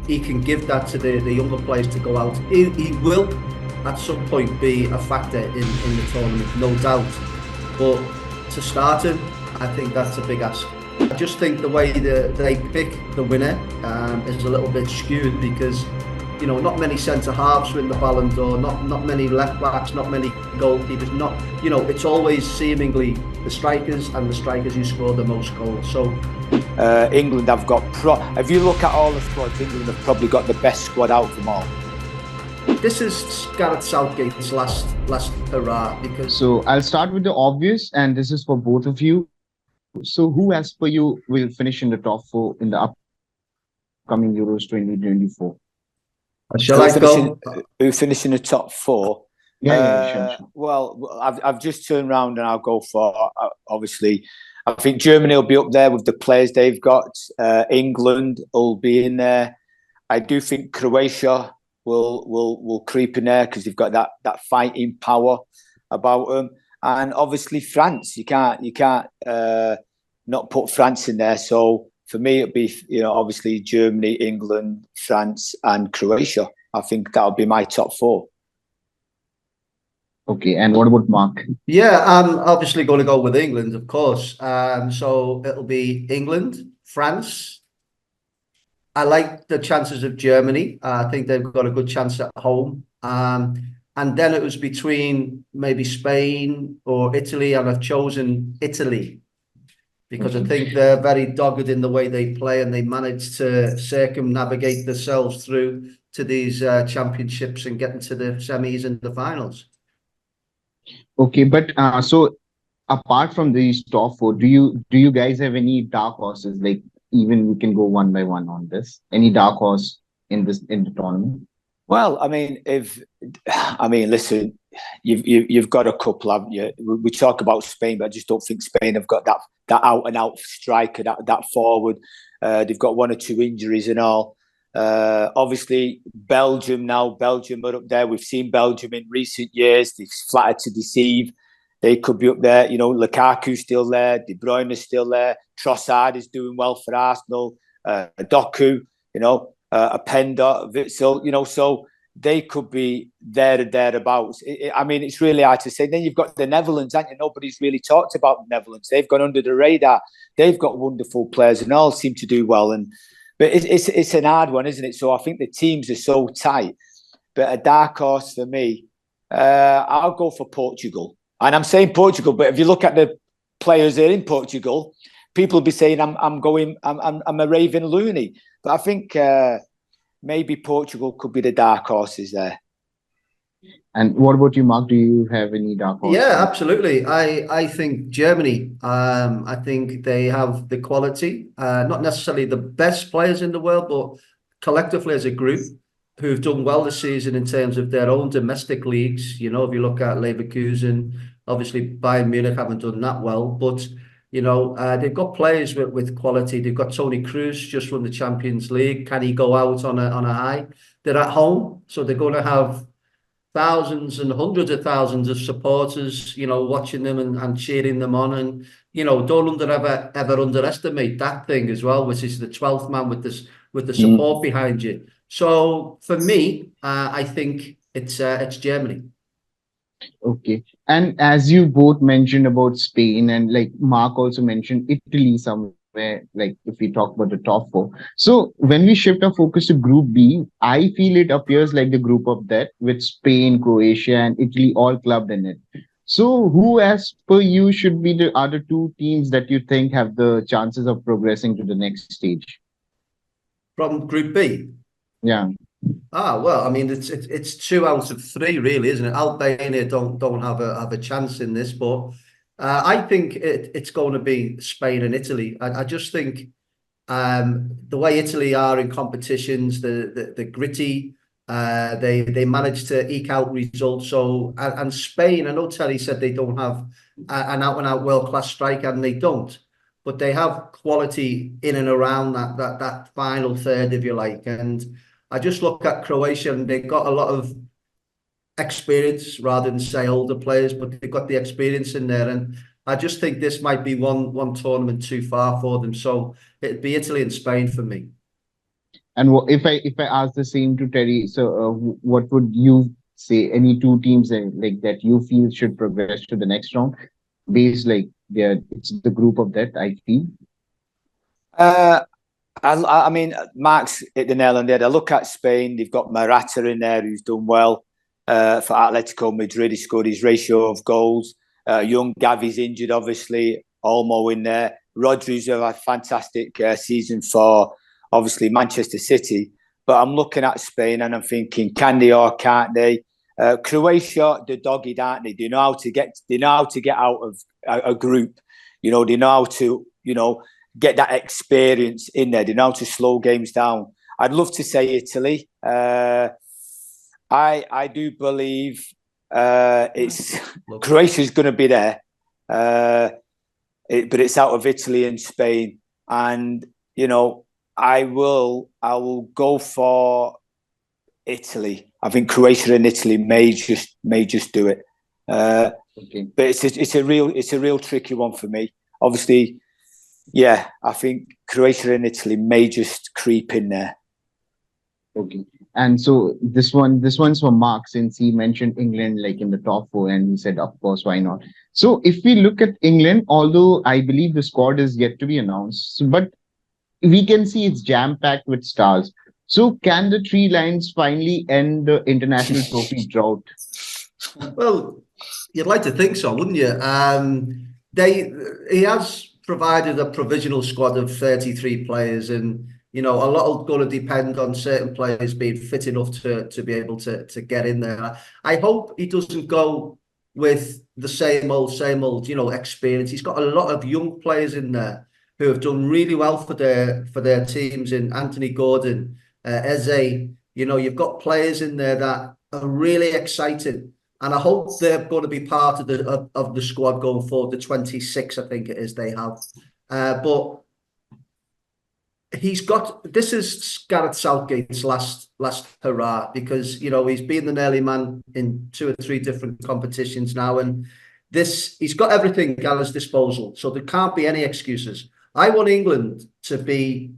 he can give that to the younger players to go out. He will at some point be a factor in the tournament, no doubt. But to start him, I think that's a big ask. I just think the way that they pick the winner is a little bit skewed because, you know, not many centre halves win the Ballon d'Or, not many left backs, not many goalkeepers, you know, it's always seemingly the strikers and the strikers who score the most goals. So England have got if you look at all the squads, England have probably got the best squad out of them all. This is Gareth Southgate's last hurrah because. So I'll start with the obvious, and this is for both of you. So who, as per you, will finish in the top 4 in the upcoming Euros 2024? Shall I go? Who finish in the top 4? Yeah, sure. Well, I've just turned around and I'll go for obviously. I think Germany will be up there with the players they've got. England will be in there. I do think Croatia will creep in there because they've got that fighting power about them. And obviously France, you can't not put France in there. So for me, it'd be, you know, obviously Germany, England, France, and Croatia. I think that'll be my top 4. Okay, and what about Mark? Yeah, I'm obviously going to go with England, of course. So it'll be England, France. I like the chances of Germany. I think they've got a good chance at home. And then it was between maybe Spain or Italy, and I've chosen Italy because I think they're very dogged in the way they play, and they managed to circumnavigate themselves through to these championships and getting to the semis and the finals. Okay, but so apart from these top 4, do you guys have any dark horses? Like, even we can go one by one on this. Any dark horse in the tournament? Well, listen, you've got a couple, haven't you? We talk about Spain, but I just don't think Spain have got that out and out striker, that forward. They've got 1 or 2 injuries and all. Obviously, Belgium are up there. We've seen Belgium in recent years. They've flattered to deceive. They could be up there. You know, Lukaku's still there. De Bruyne is still there. Trossard is doing well for Arsenal. Doku, you know, Openda, Witsel, you know, so they could be there and thereabouts. It's really hard to say. Then you've got the Netherlands, haven't you? Nobody's really talked about the Netherlands. They've gone under the radar. They've got wonderful players and all seem to do well. But it's an hard one, isn't it? So I think the teams are so tight. But a dark horse for me, I'll go for Portugal. And I'm saying Portugal, but if you look at the players that are in Portugal, people will be saying I'm a raving loony. But I think maybe Portugal could be the dark horses there. And what about you, Mark? Do you have any dark horses? Yeah, absolutely. I think Germany. I think they have the quality. Not necessarily the best players in the world, but collectively as a group who've done well this season in terms of their own domestic leagues. You know, if you look at Leverkusen, obviously Bayern Munich haven't done that well, but you know, they've got players with quality. They've got Toni Kroos, just won the Champions League. Can he go out on a high? They're at home, so they're going to have thousands and hundreds of thousands of supporters, you know, watching them and cheering them on. And, you know, don't ever underestimate that thing as well, which is the 12th man with the support behind you. So for me, I think it's Germany. Okay. And as you both mentioned about Spain, and like Mark also mentioned Italy somewhere, like if we talk about the top 4. So when we shift our focus to Group B, I feel it appears like the group of death with Spain, Croatia, and Italy all clubbed in it. So who, as per you, should be the other 2 teams that you think have the chances of progressing to the next stage? From Group B? Yeah. Well, I mean, it's 2 out of 3, really, isn't it? Albania don't have a chance in this, but I think it's going to be Spain and Italy. I just think the way Italy are in competitions, the gritty, they manage to eke out results. So and Spain, I know Terry said they don't have an out-and-out world-class striker, and they don't, but they have quality in and around that final third, if you like. And I just look at Croatia, and they've got a lot of experience rather than say older players, but they've got the experience in there. And I just think this might be one tournament too far for them. So it'd be Italy and Spain for me. And if I ask the same to Terry, so what would you say? Any two teams like that you feel should progress to the next round, based like it's the group of that I feel. Uh, I mean, Mark's hit the nail on the head. I look at Spain; they've got Morata in there, who's done well for Atletico Madrid. He scored his ratio of goals. Young Gavi's injured, obviously. Olmo in there. Rodri's had a fantastic season for obviously Manchester City. But I'm looking at Spain and I'm thinking, can they or can't they? Croatia, they're dogged, aren't they? They know how to get. They know how to get out of a group. You know, they know how to. You know, get that experience in there. They know how to slow games down. I'd love to say Italy. I do believe it's Croatia's going to be there, but it's out of Italy and Spain. And you know, I will go for Italy. I think Croatia and Italy may just do it. Okay. But it's a real tricky one for me. Obviously, yeah, I think Croatia and Italy may just creep in there. Okay. And so this one's for Mark, since he mentioned England like in the top four, and he said, of course, why not? So if we look at England, although I believe the squad is yet to be announced, but we can see it's jam-packed with stars. So can the three lions finally end the international trophy drought? Well, you'd like to think so, wouldn't you? He has provided a provisional squad of 33 players, and you know, a lot is going to depend on certain players being fit enough to be able to get in there. I hope he doesn't go with the same old, you know, experience. He's got a lot of young players in there who have done really well for their teams. In Anthony Gordon, Eze, you know, you've got players in there that are really exciting. And I hope they're going to be part of the squad going forward. The 26, I think it is, they have. But this is Gareth Southgate's last hurrah, because you know he's been the nearly man in 2 or 3 different competitions now, and he's got everything at his disposal. So there can't be any excuses. I want England to be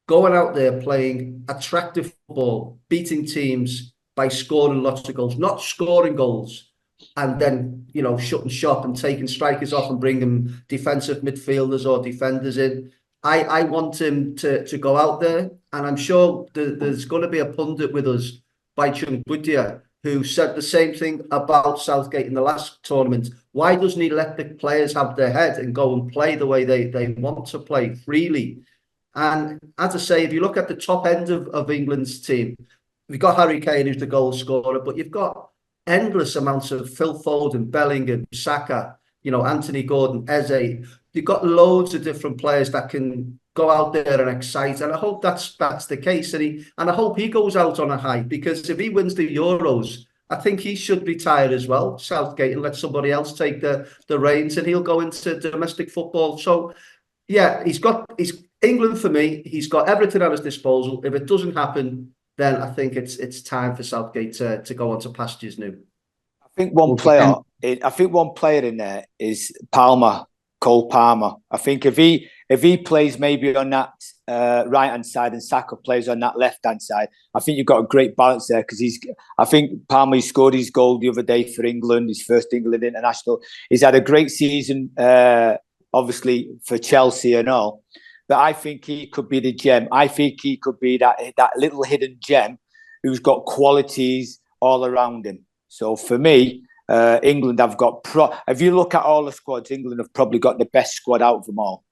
going out there playing attractive football, beating teams by scoring lots of goals, not scoring goals and then, you know, shutting shop and taking strikers off and bringing defensive midfielders or defenders in. I want him to go out there, and I'm sure there's going to be a pundit with us, Baichung Budia, who said the same thing about Southgate in the last tournament. Why doesn't he let the players have their head and go and play the way they want to play freely? And as I say, if you look at the top end of England's team, we've got Harry Kane, who's the goal scorer, but you've got endless amounts of Phil Foden, Bellingham, Saka, you know, Anthony Gordon, Eze. You've got loads of different players that can go out there and excite, and I hope that's the case. And I hope he goes out on a high, because if he wins the Euros, I think he should retire as well, Southgate, and let somebody else take the reins, and he'll go into domestic football. So yeah, he's England for me. He's got everything at his disposal. If it doesn't happen, then I think it's time for Southgate to go on to pastures new. I think one player in there is Palmer, Cole Palmer. I think if he plays maybe on that right hand side and Saka plays on that left hand side, I think you've got a great balance there, because I think Palmer, he scored his goal the other day for England, his first England international. He's had a great season, obviously for Chelsea and all. But I think he could be the gem. I think he could be that little hidden gem who's got qualities all around him. So for me, England have got if you look at all the squads, England have probably got the best squad out of them all.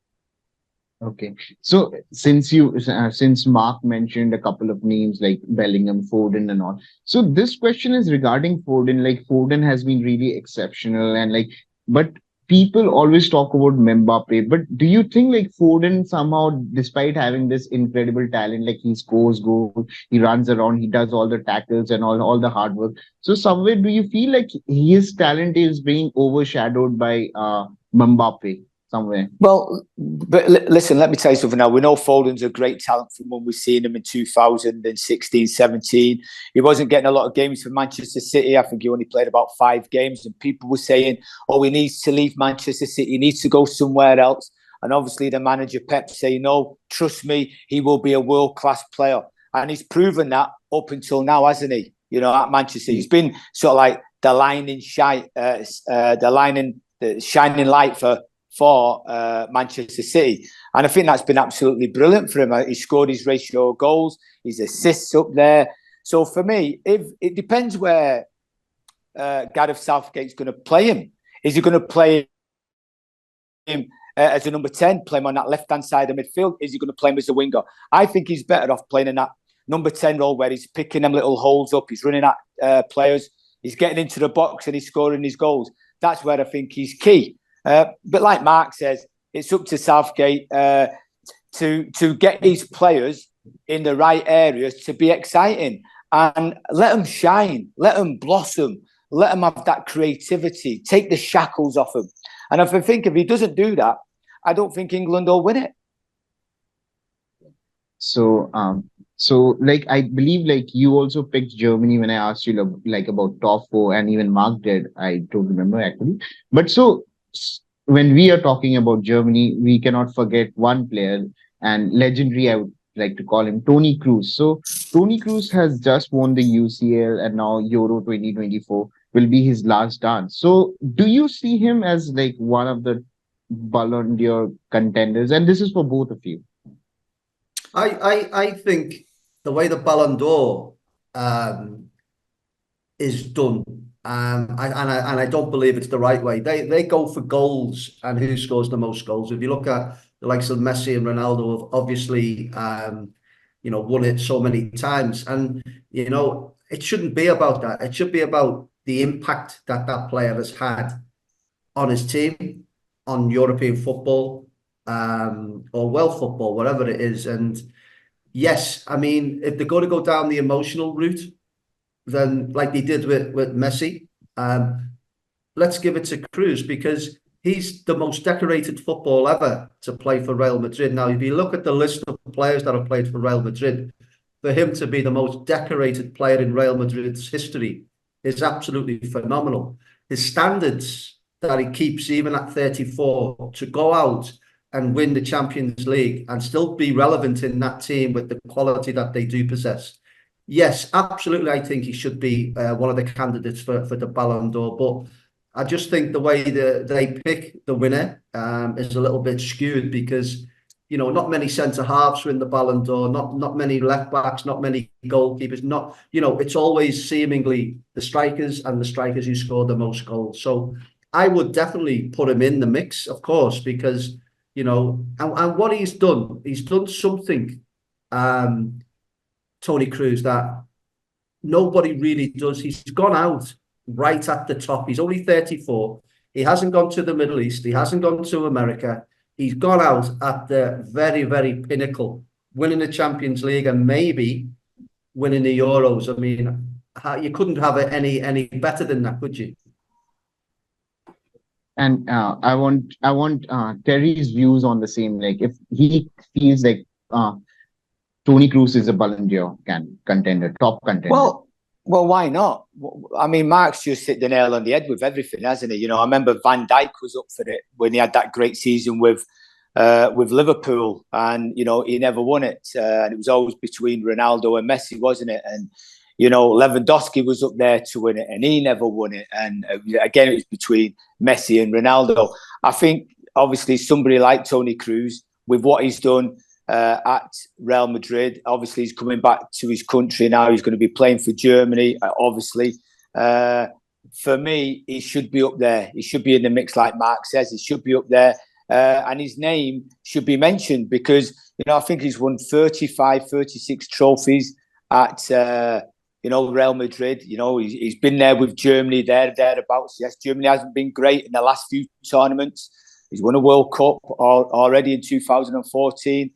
Okay. So since Mark mentioned a couple of names like Bellingham, Foden and all. So this question is regarding Foden. Like, Foden has been really exceptional, and but people always talk about Mbappe, but do you think like Foden somehow, despite having this incredible talent, like he scores goals, he runs around, he does all the tackles and all the hard work. So somewhere, do you feel like his talent is being overshadowed by Mbappe somewhere? Well, but listen, let me tell you something now. We know Foden's a great talent from when we've seen him in 2016, 17. He wasn't getting a lot of games for Manchester City. I think he only played about 5 games, and people were saying, oh, he needs to leave Manchester City. He needs to go somewhere else. And obviously the manager, Pep, saying, no, trust me, he will be a world-class player. and he's proven that up until now, hasn't he? You know, at Manchester, he's been sort of like the shining light for Manchester City, and I think that's been absolutely brilliant for him. He scored his ratio of goals, his assists up there. So for me, if it depends where Gareth Southgate's going to play him. Is he going to play him as a number 10, play him on that left-hand side of midfield? Is he going to play him as a winger? I think he's better off playing in that number 10 role where he's picking them little holes up, he's running at players, he's getting into the box and he's scoring his goals. That's where I think he's key. But like Mark says, it's up to Southgate to get these players in the right areas to be exciting and let them shine, let them blossom, let them have that creativity, take the shackles off them. And if I think if he doesn't do that, I don't think England will win it. So, like I believe, like you also picked Germany when I asked you like about top four, and even Mark did. I don't remember actually. But so when we are talking about Germany, we cannot forget one player and legendary. I would like to call him Tony Cruz. So Tony Cruz has just won the UCL, and now Euro 2024 will be his last dance. So do you see him as like one of the Ballon d'Or contenders? And this is for both of you. I think the way the Ballon d'Or is done, and I don't believe it's the right way. They go for goals and who scores the most goals. If you look at the likes of Messi and Ronaldo, have obviously won it so many times, and it shouldn't be about that. It should be about the impact that that player has had on his team, on European football, or world football, whatever it is. And yes, I mean, if they're going to go down the emotional route, then like they did with Messi, let's give it to Cruz, because he's the most decorated footballer ever to play for Real Madrid. Now, if you look at the list of players that have played for Real Madrid, for him to be the most decorated player in Real Madrid's history is absolutely phenomenal. His standards that he keeps even at 34 to go out and win the Champions League and still be relevant in that team with the quality that they do possess. Yes, absolutely. I think he should be one of the candidates for the Ballon d'Or. But I just think the way they pick the winner is a little bit skewed, because not many centre halves win the Ballon d'Or, not many left backs, not many goalkeepers, it's always seemingly the strikers and the strikers who score the most goals. So I would definitely put him in the mix, of course, because and what he's done something, Tony Cruz, that nobody really does. He's gone out right at the top. He's only 34. He hasn't gone to the Middle East. He hasn't gone to America. He's gone out at the very, very pinnacle, winning the Champions League and maybe winning the Euros. I mean, you couldn't have it any better than that, could you? And I want Terry's views on the same. Like, if he feels like Tony Cruz is a Ballon d'Or contender, top contender. Well, why not? I mean, Mark's just hit the nail on the head with everything, hasn't he? I remember Van Dijk was up for it when he had that great season with Liverpool, and he never won it. And it was always between Ronaldo and Messi, wasn't it? And Lewandowski was up there to win it, and he never won it. And again, it was between Messi and Ronaldo. I think obviously somebody like Tony Cruz, with what he's done at Real Madrid, obviously he's coming back to his country now. He's going to be playing for Germany, obviously. For me, he should be up there. He should be in the mix, like Mark says. He should be up there. And his name should be mentioned because, I think he's won 35, 36 trophies at, Real Madrid. He's been there with Germany, thereabouts. Yes, Germany hasn't been great in the last few tournaments. He's won a World Cup already in 2014.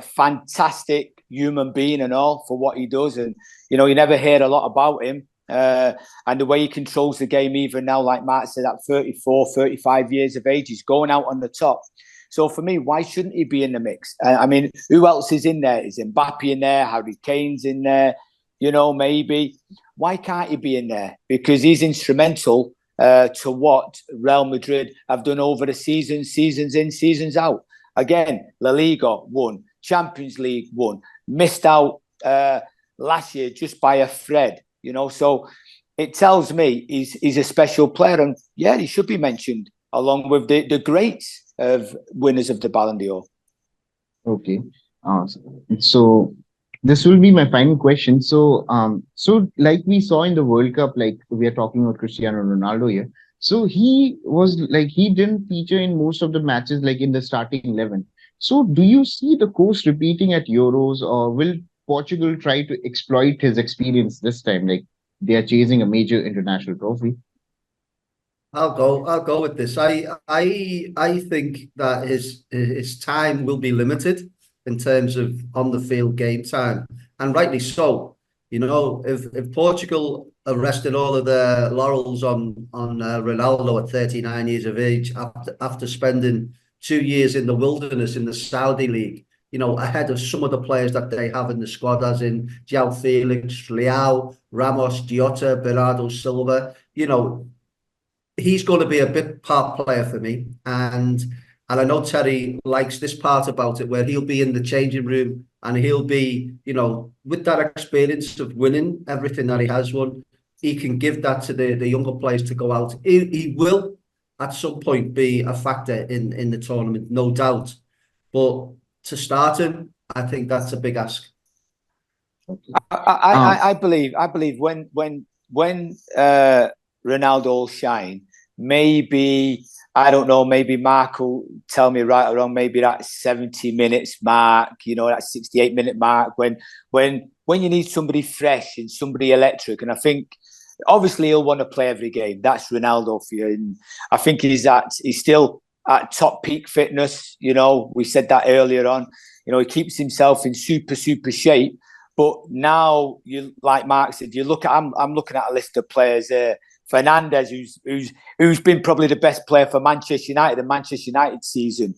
Fantastic human being and all for what he does. And, you never hear a lot about him. And the way he controls the game even now, like Mark said, at 34, 35 years of age, he's going out on the top. So for me, why shouldn't he be in the mix? I mean, who else is in there? Is Mbappe in there? Harry Kane's in there? Maybe. Why can't he be in there? Because he's instrumental to what Real Madrid have done over the seasons in, seasons out. Again, La Liga won, Champions League won, missed out last year just by a thread, so it tells me he's a special player, and yeah, he should be mentioned along with the greats of winners of the Ballon d'Or. Okay. So this will be my final question. So like we saw in the World Cup, like we are talking about Cristiano Ronaldo here. So he didn't feature in most of the matches, like in the starting 11. So do you see the course repeating at Euros, or will Portugal try to exploit his experience this time? Like they are chasing a major international trophy. I'll go with this. I think that his time will be limited in terms of on the field game time, and rightly so. If Portugal are resting all of their laurels on Ronaldo at 39 years of age after spending 2 years in the wilderness in the Saudi league, ahead of some of the players that they have in the squad, as in João Felix, Leao, Ramos, Jota, Bernardo Silva, he's going to be a big part player for me. And I know Terry likes this part about it, where he'll be in the changing room and he'll be, with that experience of winning everything that he has won, he can give that to the younger players to go out. He will at some point be a factor in the tournament, no doubt. But to start him, I think that's a big ask. I believe when Ronaldo will shine, maybe, I don't know, maybe Mark will tell me right or wrong, maybe that 70 minutes mark, that 68-minute mark, when you need somebody fresh and somebody electric. And I think obviously he'll want to play every game. That's Ronaldo for you. And I think he's still at top peak fitness. We said that earlier on. He keeps himself in super shape. But now, like Mark said, I'm looking at a list of players there. Fernandes, who's been probably the best player for Manchester United in Manchester United season.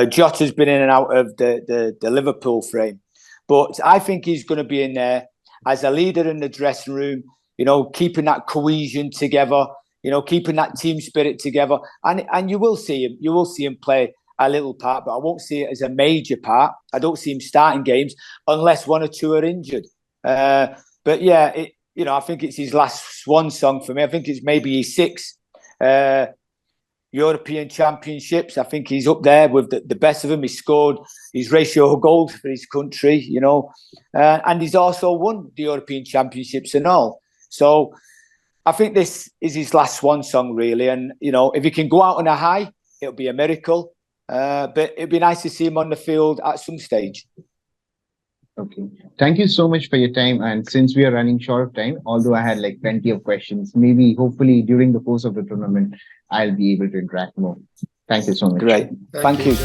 Jota's been in and out of the Liverpool frame. But I think he's going to be in there as a leader in the dressing room, keeping that cohesion together, keeping that team spirit together. And you will see him play a little part, but I won't see it as a major part. I don't see him starting games unless one or two are injured. But yeah, I think it's his last swan song for me. I think it's maybe his sixth European Championships. I think he's up there with the best of them. He scored his ratio of goals for his country, and he's also won the European Championships and all. So I think this is his last swan song, really. And, if he can go out on a high, it'll be a miracle. But it'd be nice to see him on the field at some stage. Okay. Thank you so much for your time. And since we are running short of time, although I had like plenty of questions, maybe hopefully during the course of the tournament, I'll be able to interact more. Thank you so much. Great. Thank you.